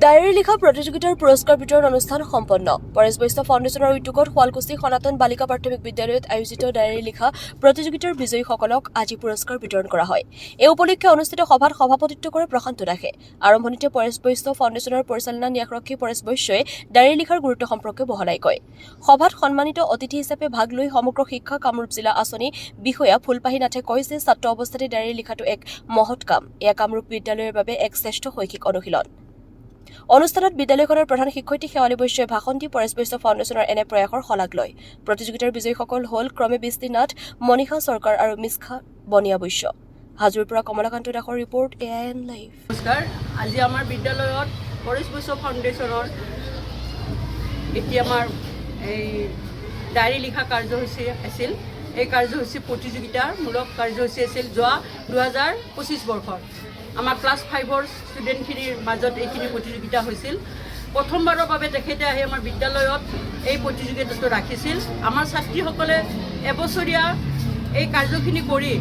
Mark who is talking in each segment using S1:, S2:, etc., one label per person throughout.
S1: Diary লিখা প্ৰতিযোগিতাৰ পুৰস্কাৰ বিতৰণ অনুষ্ঠান সম্পন্ন। পৰেশ বৈষ্ণৱ ফাউণ্ডেশ্যনৰ উদ্যোগত শুৱালকুছি সনাতন বালিকা প্ৰাথমিক বিদ্যালয়ত আয়োজিত ডায়েৰী লিখা প্ৰতিযোগিতাৰ বিজয়ীসকলক আজি পুৰস্কাৰ বিতৰণ কৰা হয়। এই উপলক্ষে অনুষ্ঠিত সভাত সভাপতিত্ব কৰে প্ৰশান্ত দাসে। আৰম্ভণিতে পৰেশ বৈষ্ণৱ ফাউণ্ডেশ্যনৰ পৰিচালনা ন্যাসৰক্ষী পৰেশ বৈশ্যই ডায়েৰী লিখাৰ গুৰুত্ব সম্পৰ্কে বহলাই কয়। সভাত সন্মানিত অতিথি হিচাপে ভাগ লৈ সমগ্ৰ শিক্ষা কামৰূপ জিলা আঁচনি বিষয়া ফুলপাহী নাথে কয় যে ছাত্ৰ অৱস্থাতে ডায়েৰী লিখাটো এক মহৎ কাম। এয়া কামৰূপ বিদ্যালয়ৰ বাবে এক শ্ৰেষ্ঠ শৈক্ষিক অনুশীলন। অনুষ্ঠানত বিদ্যালয়খনৰ প্ৰধান শিক্ষয়িত্ৰী শেৱালী বৈশ্যই ভাষণ দি পৰেশ বৈশ্য ফাউণ্ডেশ্যনৰ এনে প্ৰয়াসৰ শলাগ লয়। প্ৰতিযোগিতাৰ বিজয়ীসকল হ'ল ক্ৰমে বৃষ্টি নাথ, মনীষা চৰকাৰ আৰু মিছখা বনিয়া বৈশ্য। হাজোৰ পৰা কমলাকান্ত দাসৰ ৰিপৰ্ট AIN লাইভ।
S2: নমস্কাৰ। আজি আমাৰ বিদ্যালয়ত পৰেশ বৈশ্য ফাউণ্ডেশ্যনৰ এতিয়া আমাৰ এই ডায়েৰী লিখা কাৰ্যসূচী আছিল। এই কাৰ্যসূচী প্ৰতিযোগিতামূলক কাৰ্যসূচী আছিল যোৱা 2025 বৰ্ষৰ। আমাৰ ক্লাছ 5ৰ ষ্টুডেণ্টখিনিৰ মাজত এইখিনি প্ৰতিযোগিতা হৈছিল। প্ৰথমবাৰৰ বাবে তেখেতে আহি আমাৰ বিদ্যালয়ত এই প্ৰতিযোগিতাটো ৰাখিছিল। আমাৰ ছাত্ৰীসকলে এবছৰীয়া এই কাৰ্যখিনি কৰি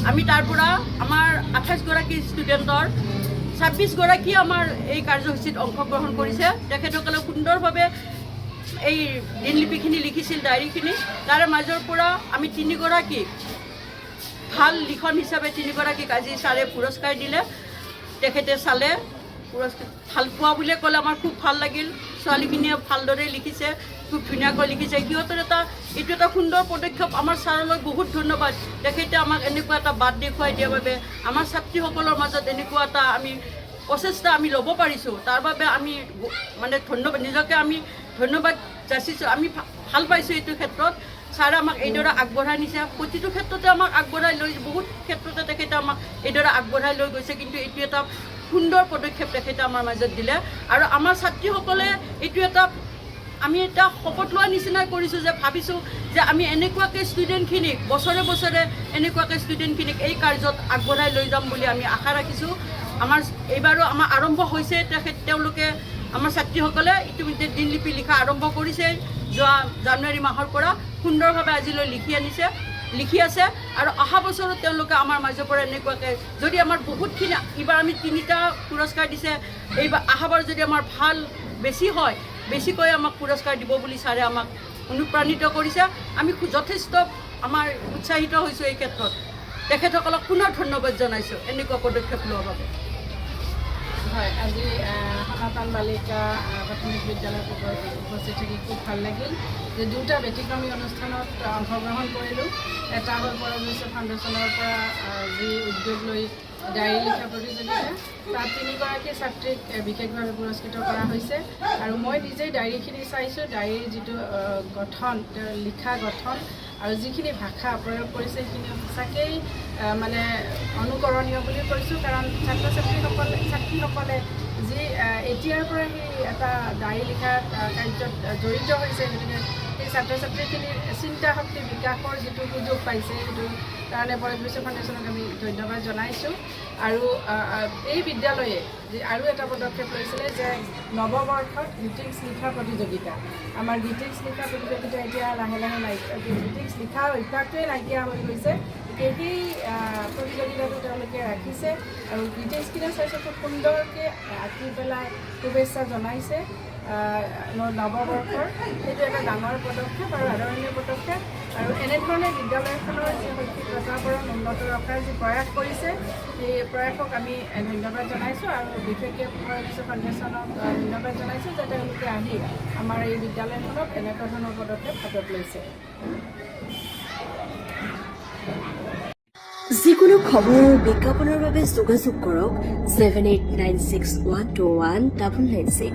S2: আমি তাৰ পৰা আমাৰ 28গৰাকী ষ্টুডেণ্টৰ 26গৰাকী আমাৰ এই কাৰ্যসূচীত অংশগ্ৰহণ কৰিছে। তেখেতসকলে সুন্দৰভাৱে এই দিনলিপিখিনি লিখিছিল, ডায়েৰীখিনি। তাৰে মাজৰ পৰা আমি 3গৰাকী ভাল লিখন হিচাপে 3গৰাকীক আজি ছাৰে পুৰস্কাৰ দিলে। তেখেতে চালে পুৰস্কাৰ ভাল পোৱা বুলিয়ে ক'লে আমাৰ খুব ভাল লাগিল। ছোৱালীখিনিয়ে ভালদৰে লিখিছে, খুব ধুনীয়াকৈ লিখিছে। সিহঁতৰ এইটো এটা সুন্দৰ পদক্ষেপ। আমাৰ ছাৰলৈ বহুত ধন্যবাদ। তেখেতে আমাক এনেকুৱা এটা বাট দেখুৱাই দিয়াৰ বাবে, আমাৰ ছাত্ৰীসকলৰ মাজত এনেকুৱা এটা প্ৰচেষ্টা আমি ল'ব পাৰিছোঁ। তাৰ বাবে আমি ধন্যবাদ, নিজকে আমি ধন্যবাদ যাচিছোঁ। আমি ভাল পাইছোঁ এইটো ক্ষেত্ৰত। ছাৰে আমাক এইদৰে আগবঢ়াই নিছে। প্ৰতিটো ক্ষেত্ৰতে আমাক আগবঢ়াই লৈ, বহুত ক্ষেত্ৰতে তেখেতে আমাক এইদৰে আগবঢ়াই লৈ গৈছে। কিন্তু এইটো এটা সুন্দৰ পদক্ষেপ তেখেতে আমাৰ মাজত দিলে। আৰু আমাৰ ছাত্ৰীসকলে এইটো আমি এটা শপত লোৱাৰ নিচিনাই কৰিছোঁ যে ভাবিছোঁ যে আমি এনেকুৱাকৈ ষ্টুডেণ্টখিনিক বছৰে বছৰে এনেকুৱাকৈ ষ্টুডেণ্টখিনিক এই কাৰ্যত আগবঢ়াই লৈ যাম বুলি আমি আশা ৰাখিছোঁ। এইবাৰো আমাৰ আৰম্ভ হৈছে। তেওঁলোকে আমাৰ ছাত্ৰীসকলে ইতিমধ্যে দিনলিপি লিখা আৰম্ভ কৰিছে। যোৱা জানুৱাৰী মাহৰ পৰা সুন্দৰভাৱে আজিলৈ লিখি আছে। আৰু অহা বছৰত তেওঁলোকে আমাৰ মাজৰ পৰা এনেকুৱাকৈ যদি আমাৰ বহুতখিনি, এইবাৰ আমি 3টা পুৰস্কাৰ দিছে, এইবাৰ অহাবাৰ যদি আমাৰ ভাল বেছি হয়, বেছিকৈ আমাক পুৰস্কাৰ দিব বুলি ছাৰে আমাক অনুপ্ৰাণিত কৰিছে। আমি যথেষ্ট উৎসাহিত হৈছোঁ এই ক্ষেত্ৰত। তেখেতসকলক পুনৰ ধন্যবাদ জনাইছোঁ এনেকুৱা পদক্ষেপ লোৱাৰ বাবে।
S3: হয়, আজি সনাতন বালিকা প্ৰাথমিক বিদ্যালয়ত উপস্থিত থাকি খুব ভাল লাগিল যে 2টা ব্যতিক্ৰমী অনুষ্ঠানত অংশগ্ৰহণ কৰিলোঁ। এটা হ'ল পৰেশ বৈশ্য ফাউণ্ডেশ্যনৰ পৰা যি উদ্যোগ লৈ ডায়েৰী লিখা প্ৰতিযোগিতা, তাত 3গৰাকী ছাত্ৰীক বিশেষভাৱে পুৰস্কৃত কৰা হৈছে। আৰু মই নিজেই ডায়েৰীখিনি চাইছোঁ। ডায়েৰীৰ যিটো গঠন, লিখা গঠন আৰু যিখিনি ভাষা প্ৰয়োগ কৰিছে সেইখিনি সঁচাকেই অনুকৰণীয় বুলি কৈছোঁ। কাৰণ ছাত্ৰীসকলে যি এতিয়াৰ পৰা সেই এটা ডায়েৰী লিখা কাৰ্যত জড়িত হৈছে, গতিকে সেই ছাত্ৰ ছাত্ৰীখিনিৰ চিন্তা শক্তি বিকাশৰ যিটো সুযোগ পাইছে, সেইটো কাৰণে পৰেশ বৈশ্য ফাউণ্ডেশ্যনক আমি ধন্যবাদ জনাইছোঁ। আৰু এই বিদ্যালয়ে আৰু এটা পদক্ষেপ লৈছিলে যে নৱবৰ্ষত গ্ৰিটিংছ লিখা প্ৰতিযোগিতা। আমাৰ গ্ৰিটিংছ লিখা প্ৰতিযোগিতা এতিয়া লাহে লাহে গ্ৰিটিংছ লিখাৰ অভ্যাসটোৱে নাইকিয়া হৈ গৈছে। সেই প্ৰতিযোগিতাটো তেওঁলোকে ৰাখিছে আৰু গ্ৰিটিংছখিনি চাইছোঁ খুব সুন্দৰকৈ আঁকি পেলাই শুভেচ্ছা জনাইছে নৱবৰ্ষৰ। সেইটো এটা ডাঙৰ পদক্ষেপ আৰু আদৰণীয় পদক্ষেপ। আৰু এনেধৰণে বিদ্যালয়খনৰ যি শৈক্ষিক বাতাবৰণ উন্নত ৰখাৰ যি প্ৰয়াস কৰিছে, সেই প্ৰয়াসক আমি ধন্যবাদ জনাইছোঁ। আৰু বিশেষকৈ পৰেশ বৈশ্য ফাউণ্ডেশ্যনক ধন্যবাদ জনাইছোঁ যে তেওঁলোকে আহি আমাৰ এই বিদ্যালয়খনক এনেকুৱা ধৰণৰ পদক্ষেপ হাতত লৈছে।
S1: যিকোনো খবৰ আৰু বিজ্ঞাপনৰ বাবে যোগাযোগ কৰক 7896121996।